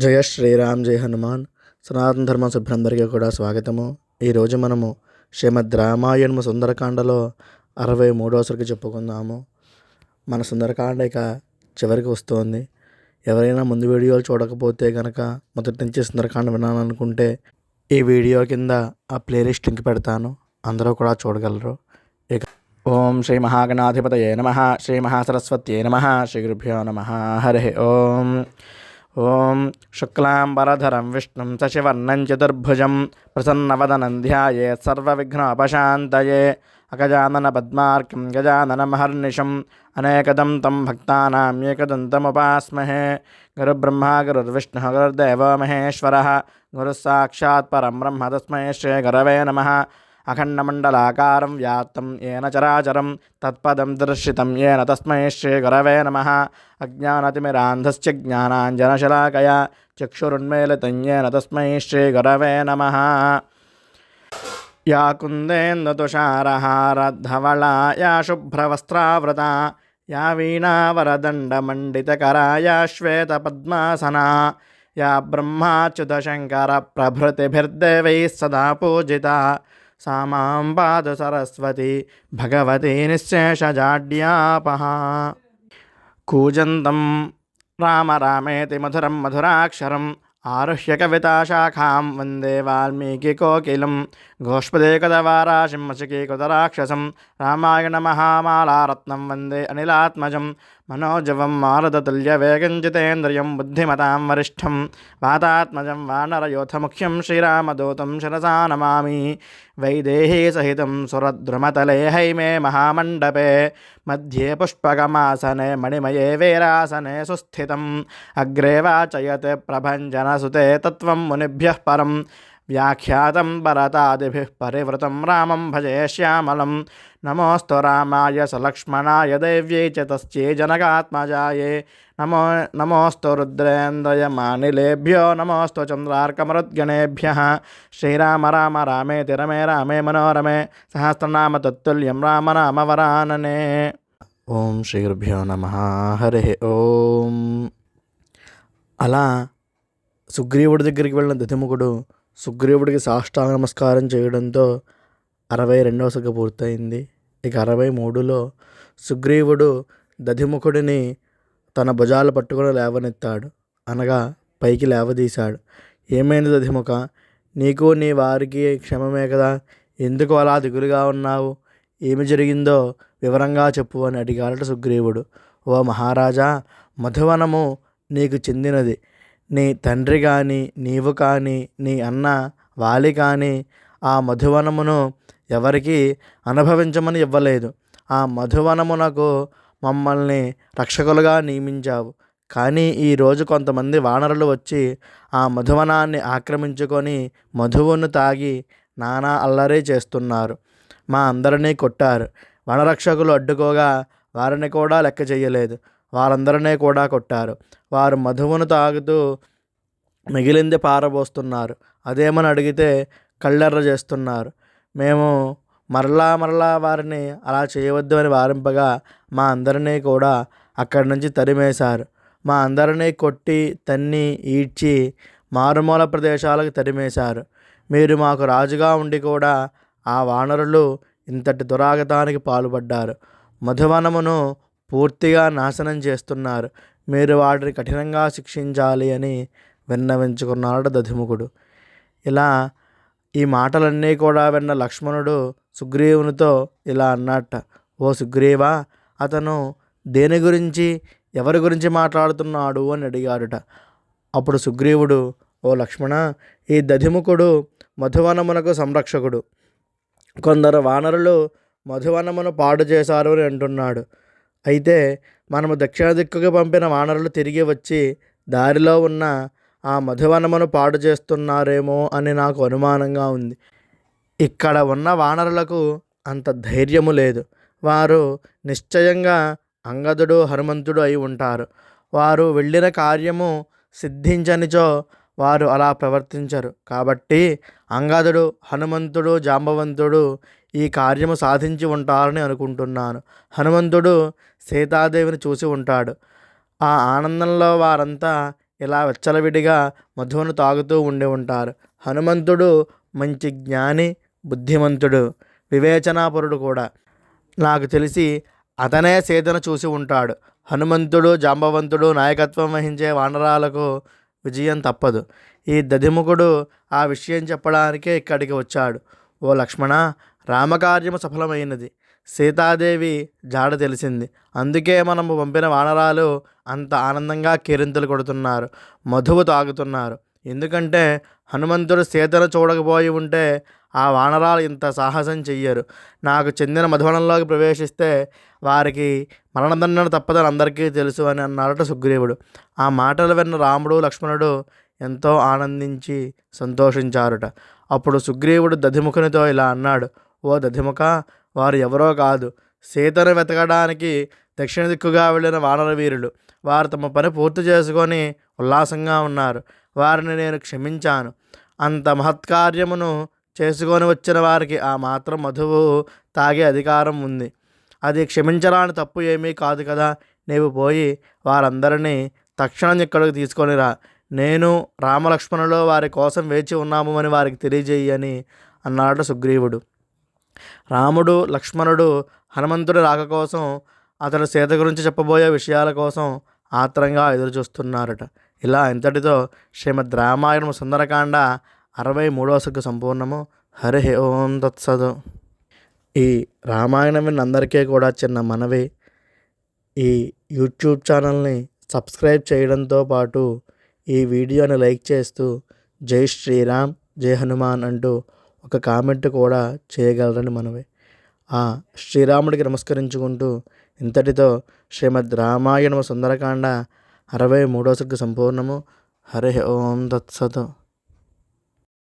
జయ శ్రీరామ్ జయ హనుమాన్. సనాతన ధర్మ సభ్యులందరికీ కూడా స్వాగతము. ఈరోజు మనము శ్రీమద్ రామాయణము సుందరకాండలో 63వ సరికి చెప్పుకుందాము. మన సుందరకాండ ఇక చివరికి వస్తుంది. ఎవరైనా ముందు వీడియోలు చూడకపోతే కనుక మొదటి నుంచి సుందరకాండ వినాలనుకుంటే ఈ వీడియో కింద ఆ ప్లేలిస్ట్ లింక్ పెడతాను, అందరూ కూడా చూడగలరు. ఇక ఓం శ్రీ మహాగణాధిపతయే నమః, శ్రీ మహాసరస్వత్యే నమః, శ్రీ గురుభ్యో నమః. హరి ఓం. ఓం శుక్లాంబరధరం విష్ణుం శశివర్ణం చతుర్భుజం ప్రసన్నవదనం ధ్యాయేత్ సర్వవిఘ్నోపశాంతయే. అగజానన పద్మార్కం గజాననమహర్నిశం అనేకదం తం భక్తానాం ఏకదంతముపాస్మహే. గురుబ్రహ్మ గురుర్విష్ణుః గురుర్దేవో మహేశ్వరः, గురుः సాక్షాత్ పరం బ్రహ్మ తస్మై శ్రీ గురవే నమః. అఖండమండలాకారం వ్యాప్తం ఏన చరాచరం తత్పదం దర్శితం ఏన తస్మై శ్రీ గురవే నమః. అజ్ఞానతిమిరాంధస్య జ్ఞానాంజనశలాకయా చక్షురున్మీలితం ఏన తస్మై శ్రీ గురవే నమః. యా కుందేందుతుషారహారధవళా యా శుభ్రవస్త్రావృతా యా వీణావరదండమండితకరా యా శ్వేతపద్మాసనా యా బ్రహ్మాచ్యుతశంకర ప్రభృతిభిర్దేవైः సదా పూజితా సా మాం పాతు సరస్వతి భగవతి నిశ్శేషజాడ్యాపహ. కూజంతం రామ రామేతి మధురం మధురాక్షరం ఆరుహ్య కవితాశాఖాం వందే వాల్మీకికోకిలం. గోష్పదేకదవారాశిం మశకీకృతరాక్షసం రామాయణ మహామాలారత్నం వందే అనిలాత్మజం. మనోజవం మారుతతుల్యవేగం జితేంద్రియం బుద్ధిమతాం వరిష్టం వాతాత్మజం వానరయోధముఖ్యం శ్రీరామదూతం శిరసా నమామి. వైదేహీ సహితం సురద్రుమతలే హైమే మహామండపే మధ్యే పుష్పకమాసనే మణిమయే వీరాసనే సుస్థితం. అగ్రే వాచయత్ ప్రభంజనసుతే తత్వం మునిభ్యః పరం వ్యాఖ్యాతం భరతాదిభిః పరివృతం రామం భజే శ్యామలం. నమోస్తు రామాయ సలక్ష్మణాయ దేవ్యై చ తస్యై జనకాత్మజాయే. నమోస్తు రుద్రేంద్రయమానిలేభ్యో నమోస్తు చంద్రార్కమరుద్గణేభ్యః. శ్రీరామ రామ రామేతి రమే రామే మనోరమే సహస్రనామ తత్తుల్యం రామనామవరాననే. ఓం శ్రీ గురుభ్యో నమః. హరి ఓం. అలా సుగ్రీవుడి దగ్గరికి వెళ్ళిన దధిముఖుడు సుగ్రీవుడికి సాష్టాంగ నమస్కారం చేయడంతో 62వ సర్గ పూర్తయింది. ఇక 63లో సుగ్రీవుడు దధిముఖుడిని తన భుజాలు పట్టుకొని లేవనెత్తాడు, అనగా పైకి లేవదీశాడు. ఏమైంది దధిముఖ, నీకు నీ వారికి క్షేమమే కదా, ఎందుకు అలా దిగులుగా ఉన్నావు, ఏమి జరిగిందో వివరంగా చెప్పు అని అడిగాడట సుగ్రీవుడు. ఓ మహారాజా, మధువనము నీకు చెందినది. నీ తండ్రి కానీ నీవు కానీ నీ అన్న వాలి కానీ ఆ మధువనమును ఎవరికి అనుభవించమని ఇవ్వలేదు. ఆ మధువనమునకు మమ్మల్ని రక్షకులుగా నియమించావు. కానీ ఈరోజు కొంతమంది వానరులు వచ్చి ఆ మధువనాన్ని ఆక్రమించుకొని మధువును తాగి నానా అల్లరి చేస్తున్నారు. మా అందరినీ కొట్టారు. వనరక్షకులు అడ్డుకోగా వారిని కూడా లెక్క చేయలేదు. వారందరినీ కూడా కొట్టారు. వారు మధువును తాగుతూ మిగిలింది పారబోస్తున్నారు. అదేమని అడిగితే కళ్ళెర్ర చేస్తున్నారు. మేము మరలా వారిని అలా చేయవద్దు అని వారింపగా మా అందరినీ కూడా అక్కడి నుంచి తరిమేశారు. మా అందరినీ కొట్టి తన్ని ఈడ్చి మారుమూల ప్రదేశాలకు తరిమేశారు. మీరు మాకు రాజుగా ఉండి కూడా ఆ వానరులు ఇంతటి దురాగతానికి పాల్పడ్డారు. మధువనమును పూర్తిగా నాశనం చేస్తున్నారు. మీరు వాటిని కఠినంగా శిక్షించాలి అని విన్నవించుకున్నాడు దధిముఖుడు. ఇలా ఈ మాటలన్నీ కూడా విన్న లక్ష్మణుడు సుగ్రీవునితో ఇలా అన్నట్ట. ఓ సుగ్రీవా, అతను దేని గురించి ఎవరి గురించి మాట్లాడుతున్నాడు అని అడిగాడుట. అప్పుడు సుగ్రీవుడు, ఓ లక్ష్మణ, ఈ దధిముఖుడు మధువనమునకు సంరక్షకుడు. కొందరు వానరులు మధువనమును పాడు చేశారు అని అంటున్నాడు. అయితే మనము దక్షిణ దిక్కుకు పంపిన వానరులు తిరిగి వచ్చి దారిలో ఉన్న ఆ మధువనమును పాడు చేస్తున్నారేమో అని నాకు అనుమానంగా ఉంది. ఇక్కడ ఉన్న వానరులకు అంత ధైర్యము లేదు. వారు నిశ్చయంగా అంగదుడు హనుమంతుడు అయి ఉంటారు. వారు వెళ్ళిన కార్యము సిద్ధించనిచో వారు అలా ప్రవర్తించరు. కాబట్టి అంగదుడు హనుమంతుడు జాంబవంతుడు ఈ కార్యము సాధించి ఉంటారని అనుకుంటున్నాను. హనుమంతుడు సీతాదేవిని చూసి ఉంటాడు. ఆ ఆనందంలో వారంతా ఇలా విచ్చలవిడిగా మధువును తాగుతూ ఉండి ఉంటారు. హనుమంతుడు మంచి జ్ఞాని, బుద్ధిమంతుడు, వివేచనాపరుడు కూడా. నాకు తెలిసి అతనే సీతను చూసి ఉంటాడు. హనుమంతుడు, జాంబవంతుడు నాయకత్వం వహించే వానరాలకు విజయం తప్పదు. ఈ దధిముఖుడు ఆ విషయం చెప్పడానికే ఇక్కడికి వచ్చాడు. ఓ లక్ష్మణ, రామకార్యము సఫలమైనది. సీతాదేవి జాడ తెలిసింది. అందుకే మనము పంపిన వానరాలు అంత ఆనందంగా కేరింతలు కొడుతున్నారు, మధువు తాగుతున్నారు. ఎందుకంటే హనుమంతుడు సీతను చూడకపోయి ఉంటే ఆ వానరాలు ఇంత సాహసం చెయ్యరు. నాకు చెందిన మధువనంలోకి ప్రవేశిస్తే వారికి మరణదండన తప్పదని అందరికీ తెలుసు అని అన్నాడట సుగ్రీవుడు. ఆ మాటలు విన్న రాముడు, లక్ష్మణుడు ఎంతో ఆనందించి సంతోషించారుట. అప్పుడు సుగ్రీవుడు దధిముఖునితో ఇలా అన్నాడు. ఓ దధిముఖ, వారు ఎవరో కాదు, సీతను వెతకడానికి దక్షిణ దిక్కుగా వెళ్ళిన వానర వీరులు. వారు తమ పని పూర్తి చేసుకొని ఉల్లాసంగా ఉన్నారు. వారిని నేను క్షమించాను. అంత మహత్కార్యమును చేసుకొని వచ్చిన వారికి ఆ మాత్రం మధువు తాగే అధికారం ఉంది. అది క్షమించరాని తప్పు ఏమీ కాదు కదా. నీవు పోయి వారందరినీ తక్షణం ఇక్కడికి తీసుకొని రా. నేను, రామలక్ష్మణులు వారి కోసం వేచి ఉన్నాము అని వారికి తెలియజేయి అని అన్నాడు సుగ్రీవుడు. రాముడు, లక్ష్మణుడు హనుమంతుడి రాక కోసం, అతడు సీత గురించి చెప్పబోయే విషయాల కోసం ఆత్రంగా ఎదురుచూస్తున్నారట. ఇలా ఇంతటితో శ్రీమద్ రామాయణం సుందరకాండ 63వ సర్గ సంపూర్ణము. హరి ఓం తత్సత్. ఈ రామాయణం అందరికీ కూడా చిన్న మనవి, ఈ యూట్యూబ్ ఛానల్ని సబ్స్క్రైబ్ చేయడంతో పాటు ఈ వీడియోని లైక్ చేస్తూ జై శ్రీరామ్, జై హనుమాన్ అంటూ ఒక కామెంట్ కూడా చేయగలరని మనవి. ఆ శ్రీరాముడికి నమస్కరించుకుంటూ ఇంతటితో శ్రీమద్ రామాయణము సుందరకాండ 63వ సర్గ సంపూర్ణము. హరి ఓం తత్సత్.